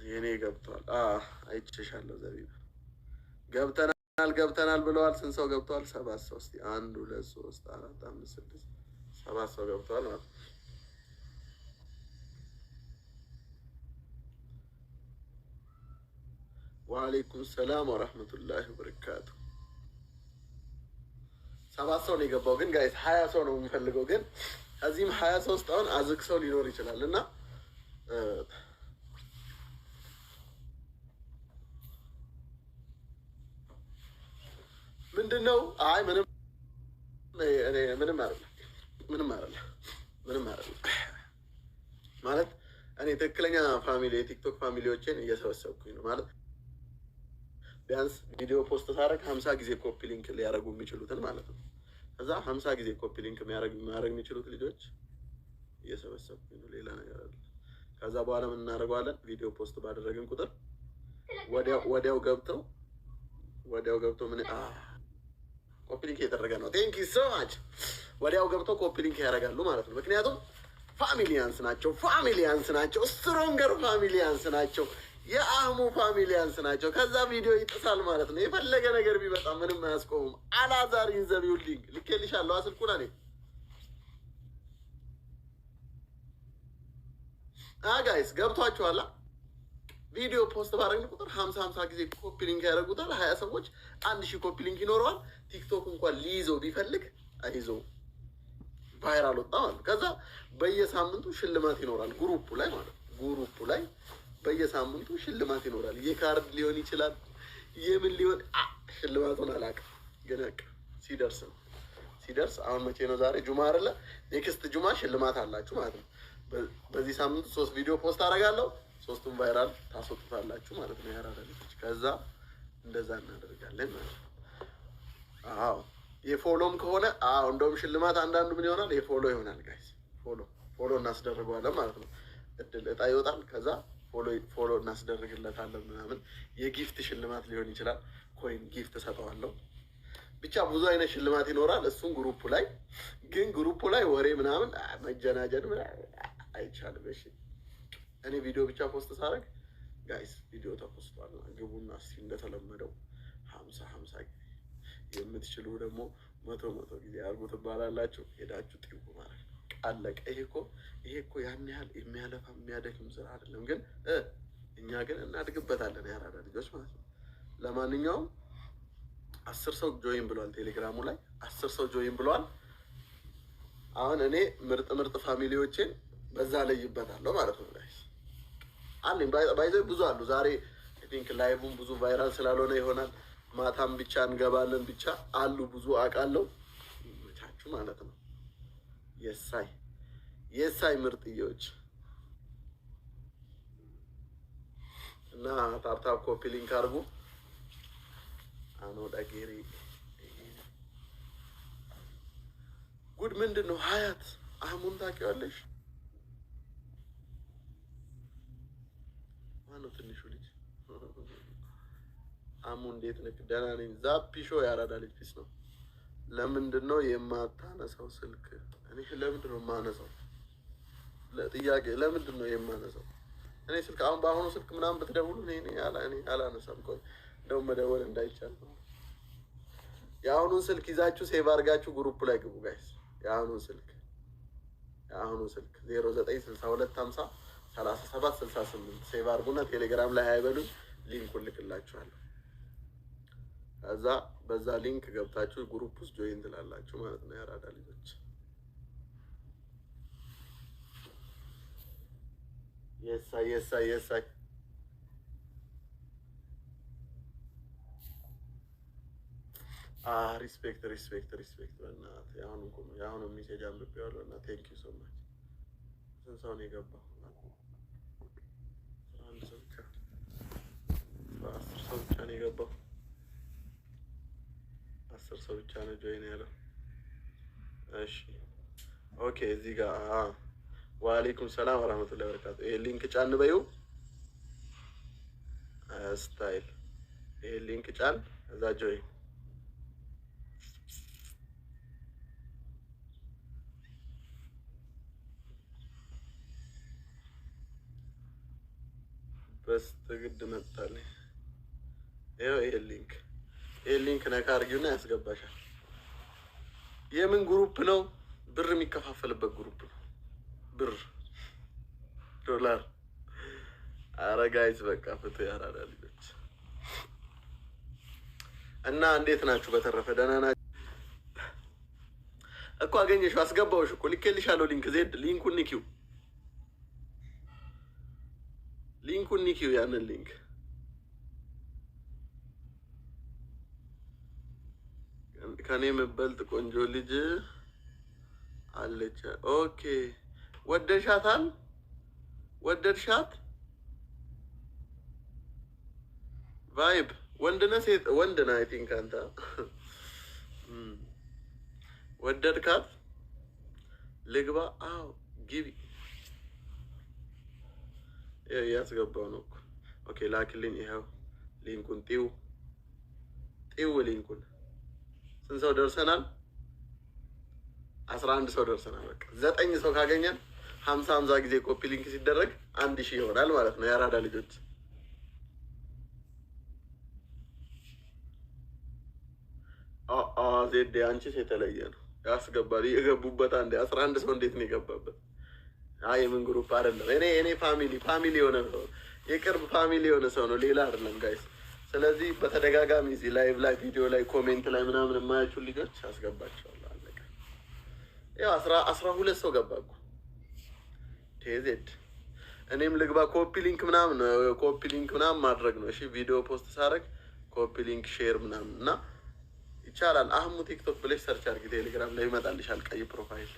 የኔ ገብቷል። አይቼሻለሁ ዘቢብ። ገብተናል ብለዋል። ስንት ሰው ገብቷል? 7 ሰው። እስኪ 1 2 3 4 5 6 7 ሰው ገብቷል ማለት ነው። ወአለይኩም ሰላም ወረህመቱላሂ ወበረካቱ። 7 ሰው ነው የገባው፣ ግን ጋይስ 20 ሰው ነው የሚፈልገው። ግን ከዚህም 20 ሰው ውስጥ አሁን አዝግ ሰው ሊኖር ይችላል እና ምንድን ነው? አይ ምንም አይደለም ማለት እኔ ትክክለኛ ፋሚሊ የቲክቶክ ፋሚሊዎችን እየሰበሰብኩኝ ነው ማለት ቢያንስ ቪዲዮ ፖስት ሳደርግ 50 ጊዜ ኮፒ ሊንክ ሊያደርጉ የሚችሉትን ማለት ነው። ከዛ 50 ጊዜ ኮፒ ሊንክ ማድረግ የሚችሉት ልጆች እየሰበሰብኩኝ ነው። ሌላ ነገር አለ። ከዛ በኋላ ምን እናደርገዋለን? ቪዲዮ ፖስት ባደረግን ቁጥር ወዲያው ገብተው ምን ኮፒ ሊንክ እየተደረገ ነው። ቴንክ ዩ ሶ ማች። ወዲያው ገብተው ኮፒ ሊንክ ያደርጋሉ ማለት ነው። ምክንያቱም ፋሚሊያንስ ናቸው። ስትሮንገር ፋሚሊያንስ ናቸው። የአህሙ ፋሚሊያንስ ናቸው። ከዛ ቪዲዮ ይጥሳል ማለት ነው። የፈለገ ነገር ቢመጣ ምንም አያስቆሙም። አላዛር ኢንዘቢው ሊንክ ልኬልሻለሁ። አስልኩና እኔ ጋይስ ገብቷችኋላ? ቪዲዮ ፖስት ባደረግን ቁጥር 50 ጊዜ ኮፒ ሊንክ ያደርጉታል። 20 ሰዎች 1000 ኮፒ ሊንክ ይኖረዋል። ቲክቶክ እንኳን ሊይዘው ቢፈልግ አይዘው፣ ቫይራል ወጣ ማለት። ከዛ በየሳምንቱ ሽልማት ይኖራል ግሩፑ ላይ ማለት ነው። ግሩፑ ላይ በየሳምንቱ ሽልማት ይኖራል። የካርድ ሊሆን ይችላል፣ የምን ሊሆን ሽልማቱን አላውቅም፣ ግን ሲደርስ አሁን መቼ ነው? ዛሬ ጁማ አይደለ? ኔክስት ጁማ ሽልማት አላችሁ ማለት ነው። በዚህ ሳምንት 3 ቪዲዮ ፖስት አደርጋለሁ። 3ቱም ቫይራል ታስወጡታላችሁ ማለት ነው። ያራዳ ልጅ ከዛ እንደዛ እናደርጋለን ማለት ነው። የፎሎም ከሆነ እንደውም ሽልማት አንዳንዱ ምን ይሆናል? የፎሎ ይሆናል ጋይስ። ፎሎ እናስደርገዋለን ማለት ነው። እጣ ይወጣል። ከዛ ፎሎ እናስደርግለታለን ምናምን። የጊፍት ሽልማት ሊሆን ይችላል። ኮይን ጊፍት እሰጠዋለሁ። ብቻ ብዙ አይነት ሽልማት ይኖራል። እሱን ግሩፑ ላይ ወሬ ምናምን መጀናጀን አይቻልም። እሺ እኔ ቪዲዮ ብቻ ፖስት ሳደርግ ጋይስ ቪዲዮ ተፖስቷል። ግቡና እስኪ እንደተለመደው 50 ጊዜ የምትችሉ ደግሞ 100 ጊዜ አድርጉ ትባላላችሁ። ሄዳችሁ ጥቁ ማለት ነው። አለቀ። ይሄ እኮ ያን ያህል የሚያለፋ የሚያደክም ስራ አይደለም። ግን እኛ ግን እናድግበታለን። ያራዳ ልጆች ማለት ነው። ለማንኛውም 10 ሰው ጆይን ብሏል። ቴሌግራሙ ላይ 10 ሰው ጆይን ብሏል። አሁን እኔ ምርጥ ፋሚሊዎችን በዛ ለይበታለሁ ማለት ነው። ጋይስ አለኝ ባይዘው ብዙ አሉ። ዛሬ አይ ቲንክ ላይቭም ብዙ ቫይራል ስላልሆነ ይሆናል ማታም ብቻ እንገባለን። ብቻ አሉ ብዙ አውቃለሁ። መቻችሁ ማለት ነው። የሳይ ምርጥዬዎች እና ታፕታፕ ኮፒ ሊንክ አድርጉ። አኖ ዳጌሪ ጉድ ምንድን ነው? ሀያት አህሙን ታውቂዋለሽ? ማነው ትንሹ ልጅ? አህሙ እንዴት ነህ? ደህና ነኝ። ዛፒሾ ያራዳ ልጅ ፒስ ነው። ለምንድን ነው የማታነሳው ስልክ? እኔ ለምንድን ነው የማነሳው? ለጥያቄ ለምንድን ነው የማነሳው? እኔ ስልክ አሁን በአሁኑ ስልክ ምናምን ብትደውሉ እኔ አላነሳም። ቆይ እንደውም መደወል እንዳይቻል ነው። የአሁኑን ስልክ ይዛችሁ ሴቭ አድርጋችሁ ግሩፕ ላይ ግቡ ጋይስ። የአሁኑን ስልክ 0962503768 ሴቭ አድርጉና ቴሌግራም ላይ አይበሉኝ፣ ሊንኩን ልክላችኋለሁ። ከዛ በዛ ሊንክ ገብታችሁ ግሩፕ ውስጥ ጆይን ትላላችሁ ማለት ነው። ያራዳ ልጆች የሳይ ሪስፔክት በእናትህ የአሁኑ ሜሴጅ አንብቤዋለሁ እና ቴንክ ዩ ሶ ማች። ስንት ሰው ነው የገባው? 11 ሰው ብቻ 10 ሰው ብቻ ነው የገባው። 10 ሰው ብቻ ነው ጆይን ያለው። እሺ ኦኬ። እዚህ ጋር ወአለይኩም ሰላም ወራህመቱላሂ ወበረካቱ። ይሄ ሊንክ ጫን በይው ስታይል። ይሄ ሊንክ ጫን እዛ ጆይን በስተግድ መጣልኝ። ይኸው ይሄ ሊንክ ነካ አድርጊውና ያስገባሻል። የምን ግሩፕ ነው? ብር የሚከፋፈልበት ግሩፕ ነው። ብር ዶላር። ኧረ ጋይስ በቃ ፍትህ ያራዳ ልጆች እና እንዴት ናችሁ? በተረፈ ደህና ናችሁ እኮ? አገኘሽው? አስገባሁሽ እኮ ልኬልሻለሁ። ሊንክ ዜድ ሊንኩን ኒኪው ያንን ሊንክ ከኔ የምበልጥ ቆንጆ ልጅ አለች። ኦኬ ወደድሻታል? ወደድሻት? ቫይብ ወንድነህ ሴት ወንድነህ አይ ቲንክ አንተ ወደድካት? ልግባ? አዎ ግቢ። እያስገባው ነው እኮ። ኦኬ ላክልኝ። ይኸው ሊንኩን ጢው ሊንኩን። ስንት ሰው ደርሰናል? 11 ሰው ደርሰናል። በቃ 9 ሰው ካገኘን 50 ጊዜ ኮፒ ሊንክ ሲደረግ 1000 ይሆናል ማለት ነው። የአራዳ ልጆች ዜድ አንቺስ የተለየ ነው። ያስገባል የገቡበት አንዴ 11 ሰው እንዴት ነው የገባበት? አይ የምን ግሩፕ አይደለም። እኔ ፋሚሊ የሆነ ነው፣ የቅርብ ፋሚሊ የሆነ ሰው ነው፣ ሌላ አይደለም ጋይስ። ስለዚህ በተደጋጋሚ እዚህ ላይቭ ላይ ቪዲዮ ላይ ኮሜንት ላይ ምናምን የማያችሁ ልጆች አስገባቸዋለሁ። አለቀ። ያው 12 ሰው ገባኩ። ቴዜድ እኔም ልግባ። ኮፒ ሊንክ ምናምን ማድረግ ነው። እሺ ቪዲዮ ፖስት ሳደርግ ኮፒ ሊንክ ሼር ምናምን እና ይቻላል። አህሙ ቲክቶክ ብለሽ ሰርች አድርጊ፣ ቴሌግራም ላይ ይመጣልሻል። ቀይ ፕሮፋይል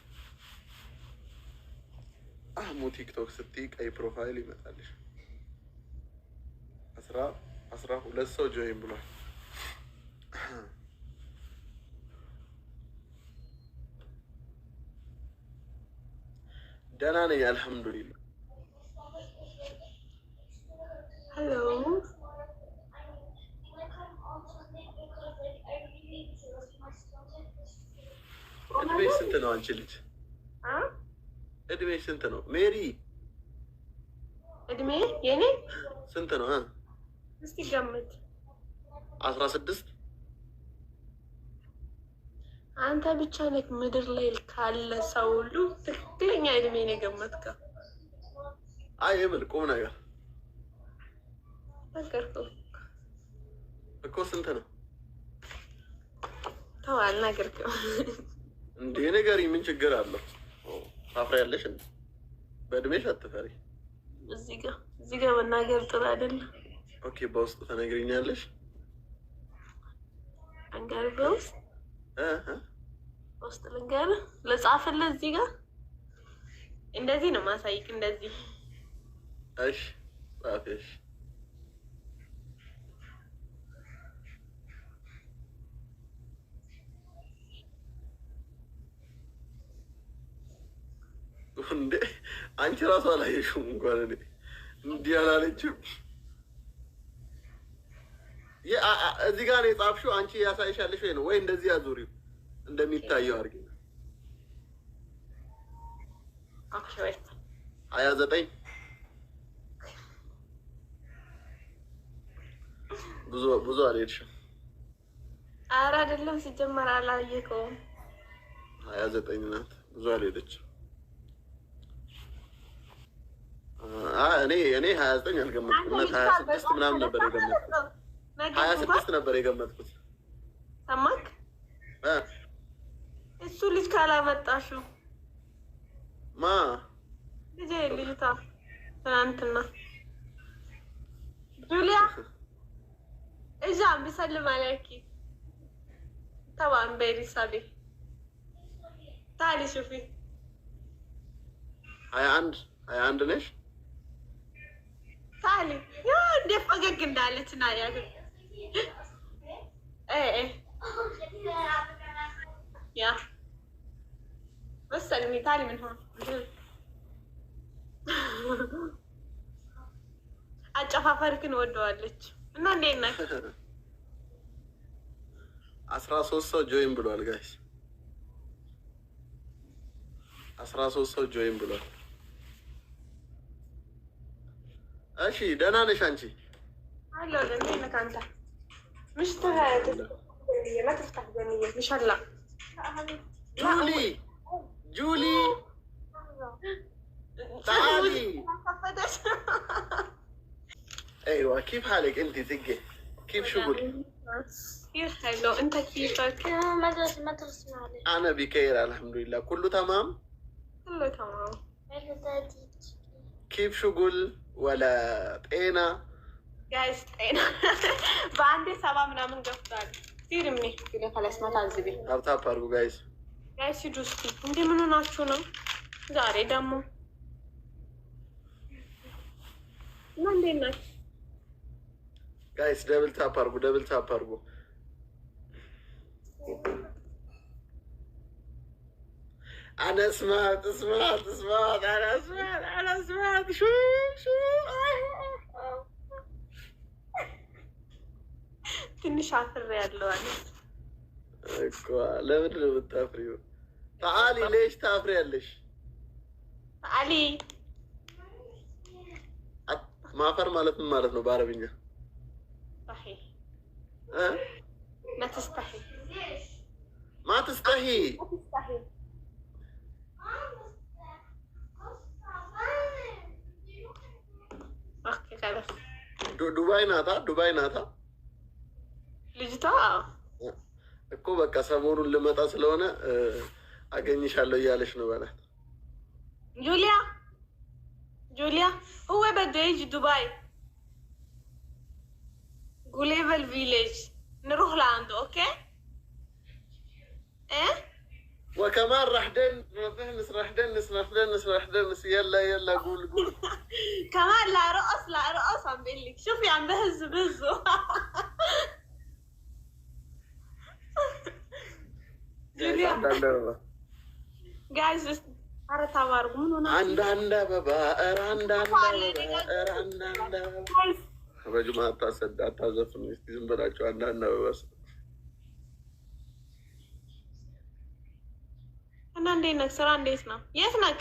አህሙ ቲክቶክ ስትይ ቀይ ፕሮፋይል ይመጣልሽ። 12 ሰው ጆይን ብሏል። ደህና ነኝ አልሐምዱሊላህ። ሄሎ እድሜሽ ስንት ነው አንቺ ልጅ? እድሜሽ ስንት ነው ሜሪ? እድሜ የኔ ስንት ነው? እስቲ ገምት። 16 አንተ ብቻ ነህ ምድር ላይ ካለ ሰው ሁሉ ትክክለኛ እድሜ ነው የገመትከው። አይ የምር ቁም ነገር ነገርኩህ እኮ። ስንት ነው? ተው አልነገርክም እንዴ ንገሪ፣ ምን ችግር አለው? ታፍሪያለሽ እንዴ? በእድሜሽ አትፈሪ። እዚህ ጋር መናገር ጥሩ አይደለም። ኦኬ በውስጥ ተነግሪኛለሽ። አንጋር በውስጥ ልንገርህ፣ ልጻፍልህ እዚህ ጋር እንደዚህ ነው ማሳይክ። እንደዚህ እሺ ጻፍሽ። እንዴ አንቺ ራሱ አላየሽውም እንኳን እኔ እንዲህ አላለችም። እዚህ ጋር ነው የጻፍሽው። አንቺ ያሳይሻለሽ ወይ ነው ወይ እንደዚህ አዙሪው እንደሚታየው አድርጊ። ኦኬ ወይስ 29 ብዙ አልሄድሽም። ኧረ አይደለም ሲጀመር አላየከውም። 29 ናት፣ ብዙ አልሄደችም። እኔ 29 አልገመትኩም። 26 ምናምን ነበር የገመትኩት። 26 ነበር የገመትኩት። ሰማክ? እሱ ልጅ ካላመጣሽው ማ ልጅታ ትናንትና ጁሊያ እዛ ቢሰልም አለኪ ተባን በሪሳሌ ታሊ ሹፊ 21 ነሽ ታሊ ያ እንደ ፈገግ እንዳለች ና ያ ያ ወሰልሚ ታሊ ምን ሆነ አጨፋፈርክን ወደዋለች እና እንዴት ነህ? 13 ሰው ጆይን ብሏል ጋይስ። 13 ሰው ጆይን ብሏል። እሺ ደህና ነሽ አንቺ? አለሁ እንዴት ነህ አንተ? مش تهاجس ما تفتح جنيه مش هلا جولي تعالي. ايوه كيف حالك انت تقي؟ كيف شغل؟ كيف حلو انت كيفك؟ مدرسة معلش. انا بخير الحمد لله كله تمام؟ كله تمام. كيف شغل ولا طينة؟ جايز طينة بعندي 7 ምናምን ገብቷል كثير منيح كده خلاص ما تعذبي ታፕ አድርጉ ጋይስ ሂዱ እስኪ እንዴ ምን ሆናችሁ ነው ዛሬ ደግሞ እና እንዴት ናችሁ ጋይስ ደብል ታፕ አድርጉ انا سمعت شو ትንሽ አፍሬ ያለው አይደል እኮ ለምንድን ነው የምታፍሪው? ታሊ ليش ታፍሪያለሽ? አሊ ማፈር ማለት ምን ማለት ነው በአረብኛ? صحيح እ ما تستحي ዱባይ ናታ ልጅቷ እኮ በቃ ሰሞኑን ልመጣ ስለሆነ አገኝሻለሁ እያለሽ ነው በላት። ጁሊያ هو بده يجي دبي جوليفل فيليج نروح لعنده اوكي ايه وكمان راح دنس يلا قول كمان لا رقص عم بقول لك شوفي عم بهزه ጋይስ አረታ ባርጉ ምን ሆነ አንዳንድ አበባ በጅማ አታዘፍኑ እስቲ ዝም ብላችሁ አንዳንድ አበባ እና እንዴት ነህ ስራ እንዴት ነው የት ነህ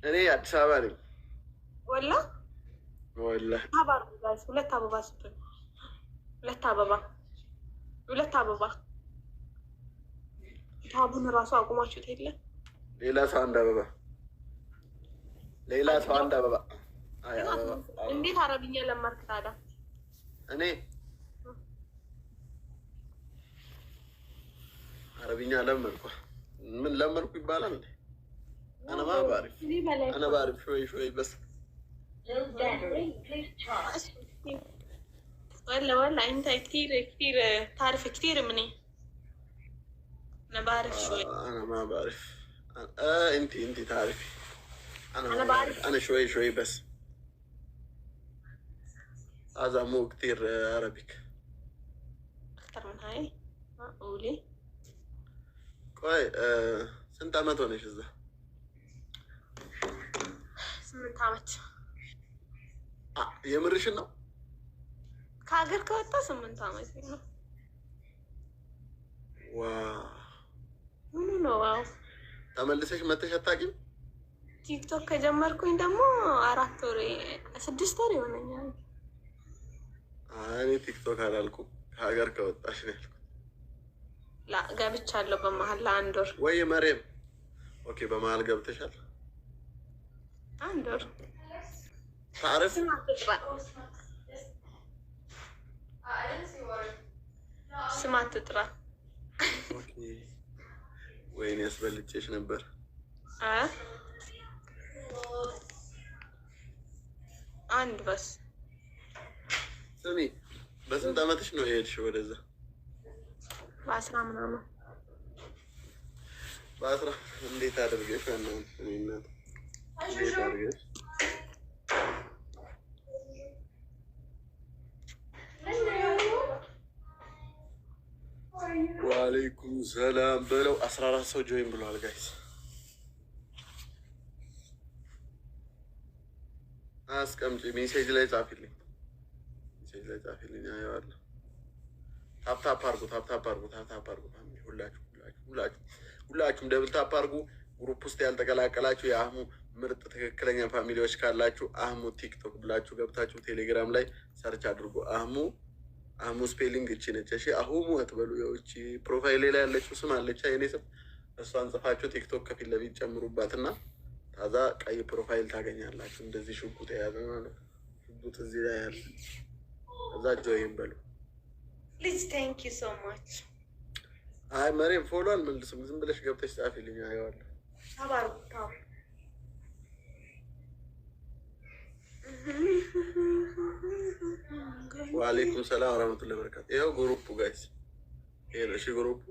እኔ አዲስ አበባ ነኝ ወላ አባሩ ጋይስ ሁለት አበባ ስጡኝ ሁለት አበባ ታቡን ራሱ አቁማችሁት የለ ሌላ ሰው አንድ አበባ አይ አበባ እንዴት አረብኛ ለማርክ ታዲያ እኔ አረብኛ ለመርኩ ምን ለመርኩ ይባላል እንዴ انا ما بعرف انا بعرف شوي بس ولا انت كثير تعرف كثير مني انا بعرف شوي انا ما بعرف انت تعرفي انا بعرف انا شوي بس هذا مو كثير عربيك اكثر من هاي قولي كوي سنت عمت ሆነሽ እዛ 8 ዓመት የምርሽን ነው ከሀገር ከወጣ 8 ዓመት ነው ዋው ምን ነው ዋው ተመልሰሽ መተሽ አታውቂም ቲክቶክ ከጀመርኩኝ ደግሞ 4 ወር 6 ወር ይሆነኛል እኔ ቲክቶክ አላልኩም ከሀገር ከወጣሽ ነው ያልኩት ላ ገብቻለሁ በመሀል ለአንድ ወር ወይ መሬም ኦኬ በመሀል ገብተሻል አንድ ወር تعرف ስማት ጥራ ኦኬ ወይኔ ያስበልጭሽ ነበር አንድ በስ ስሚ በስንት ዓመትሽ ነው የሄድሽው ወደዛ በ10 ምናምን በ10 እንዴት አድርገሽ ነው እናት እንዴት አድርገሽ ወአለይኩም ሰላም በለው 14 ሰው ጆይን ብሏል ጋይስ አስቀምጪ ሜሴጅ ላይ ጻፊልኝ አየዋለሁ ታፕ አድርጉ ሁላችሁም ደብል ታፕ አድርጉ ግሩፕ ውስጥ ያልተቀላቀላችሁ የአህሙ ምርጥ ትክክለኛ ፋሚሊዎች ካላችሁ አህሙ ቲክቶክ ብላችሁ ገብታችሁ ቴሌግራም ላይ ሰርች አድርጎ አህሙ ስፔሊንግ እቺ ነች። እሺ አህሙ አትበሉ። ያው እቺ ፕሮፋይሌ ላይ ያለችው ስም አለች የኔ ስም፣ እሷን ጽፋችሁ ቲክቶክ ከፊት ለፊት ጨምሩባትና ታዛ ቀይ ፕሮፋይል ታገኛላችሁ። እንደዚህ ሽጉጥ የያዘ ማለት ሽጉጥ እዚህ ላይ ያለ እዛ ጆይን በሉ። ፕሊዝ ቴንክ ዩ ሶ ማች። አይ መሬም ፎሎ አልመልስም፣ ዝም ብለሽ ገብተሽ ጻፊልኝ አየዋለሁ። አባርኩታው ወአለይኩም ሰላም ወራህመቱላሂ ወበረካቱ። ይኸው ግሩፑ ጋይስ፣ ይሄ ነው። እሺ ግሩፑ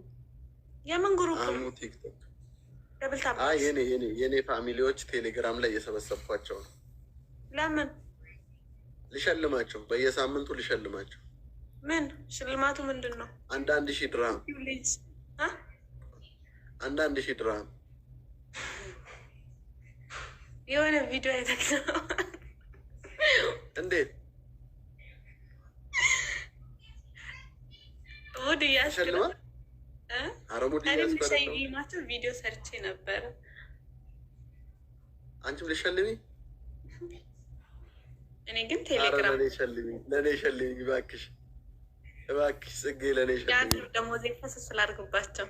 የምን ግሩፕ? አህሙ ቲክቶክ። ደብል ታፕ። አይ የኔ ፋሚሊዎች ቴሌግራም ላይ እየሰበሰብኳቸው ነው። ለምን? ልሸልማቸው፣ በየሳምንቱ ልሸልማቸው። ምን ሽልማቱ ምንድን ነው? 1,000 ድርሃም። አ 1,000 ድርሃም። የሆነ ቪዲዮ አይተክለው እንዴት ወደ ያስከለ አረሙዲ ያስከለ ቪዲዮ ሰርቼ ነበር። አንቺም ልሸልሚ? እኔ ግን ቴሌግራም ለኔ ሸልሚ እባክሽ፣ እባክሽ ጽጌ ለኔ ሸልሚ። ያን ደግሞ ዘፈስ ስላርግባቸው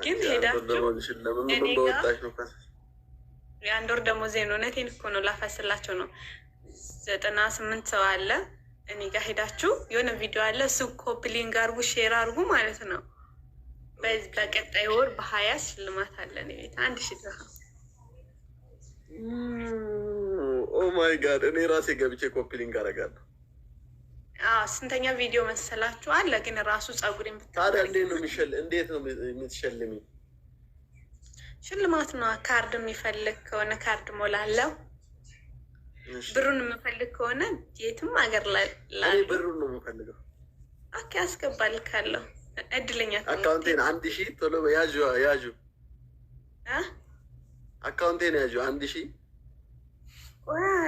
ግን ሄዳችሁ ለምን በወጣሽ ነው? የአንድ ወር ደሞዜ ነው። እውነቴን እኮ ነው። ላፈስላቸው ነው። 98 ሰው አለ እኔ ጋር ሄዳችሁ የሆነ ቪዲዮ አለ፣ እሱ ኮፕሊንግ አርጉ፣ ሼር አርጉ ማለት ነው። በቀጣይ ወር በ20 ሽልማት አለ። እኔ ቤት 1,000 ድርሃም። ኦ ማይ ጋድ! እኔ ራሴ ገብቼ ኮፕሊንግ አረጋለሁ። ስንተኛ ቪዲዮ መሰላችሁ? አለ ግን ራሱ ጸጉሬን ታዲያ እንዴት ነው የምትሸልሚ? ሽልማት ነው። ካርድ የሚፈልግ ከሆነ ካርድ ሞላለው። ብሩን የምፈልግ ከሆነ የትም ሀገር ላይ ብሩን ነው የምፈልገው። ኦኬ አስገባልካለሁ። እድለኛ አካውንቴን 1,000 ቶሎ ያዡ አካውንቴን ያዡ 1,000።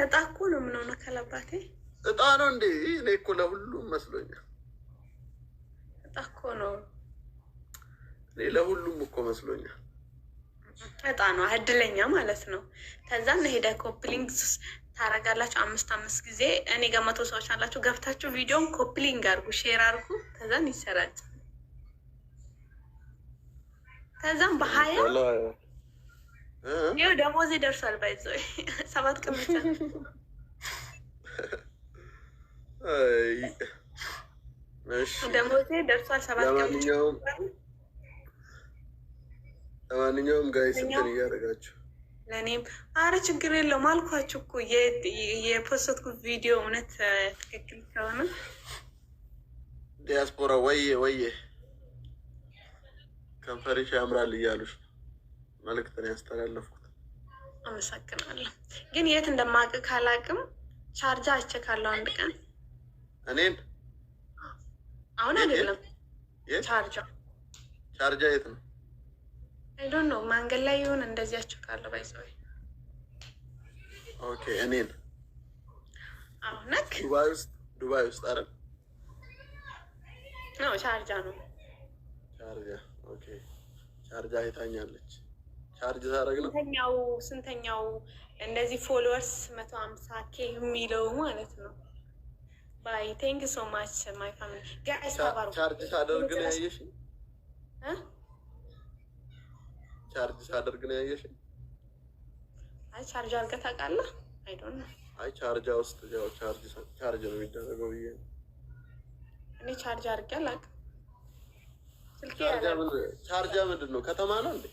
እጣ እኮ ነው። ምን ሆነ ከለባቴ እጣ ነው እንዴ? እኔ እኮ ለሁሉም መስሎኛል። እጣ እኮ ነው። እኔ ለሁሉም እኮ መስሎኛል። እጣ ነው። እድለኛ ማለት ነው። ከዛ ሄደ ኮፕሊንግ ታረጋላችሁ 5 ጊዜ። እኔ ጋር 100 ሰዎች አላችሁ። ገብታችሁ ቪዲዮን ኮፕሊንግ አርጉ፣ ሼር አርጉ። ከዛን ይሰራጭ። ከዛም በ20 ይኸው ደሞዜ ደርሷል። ባይዘው 7 ቀን ብቻ ደሞዜ ደርሷል። 7 ቀን ብቻ። ለማንኛውም ጋይስ እንትን እያደረጋችሁ ለእኔም አረ ችግር የለውም አልኳችሁ እኮ የፖስትኩት ቪዲዮ እውነት ትክክል ከሆነ ዲያስፖራ ወየ ከንፈርሽ ያምራል እያሉሽ መልዕክትን ያስተላለፍኩት። አመሰግናለሁ። ግን የት እንደማውቅ ካላቅም ቻርጃ አይቼካለሁ አንድ ቀን። እኔን አሁን አይደለም ቻርጃ የት ነው? አይ ዶንት ኖ መንገድ ላይ ይሁን እንደዚያችሁ ካለ ባይዘው። ኦኬ እኔን አሁንክ ዱባይ ውስጥ አይደል? ነው ቻርጃ ነው። ቻርጃ ኦኬ። ቻርጃ አይታኛለች። ቻርጅ ታደርግ ነው። ስንተኛው እንደዚህ ፎሎወርስ 150K የሚለው ማለት ነው። ባይ ቴንክ ሶ ማች ማይ ፋሚሊ ጋይስ። ቻርጅ ሳደርግ ነው ያየሽ? ቻርጅ ሳደርግ ነው ያየሽ? አይ ቻርጅ አድርገህ ታውቃለህ? አይ ዶንት ኖ። አይ ቻርጃ ውስጥ ያው ቻርጅ ነው የሚደረገው ብዬ ነው። እኔ ቻርጅ አድርጌ አላውቅም። ስልኬ ቻርጃ ምንድን ነው? ከተማ ነው እንዴ?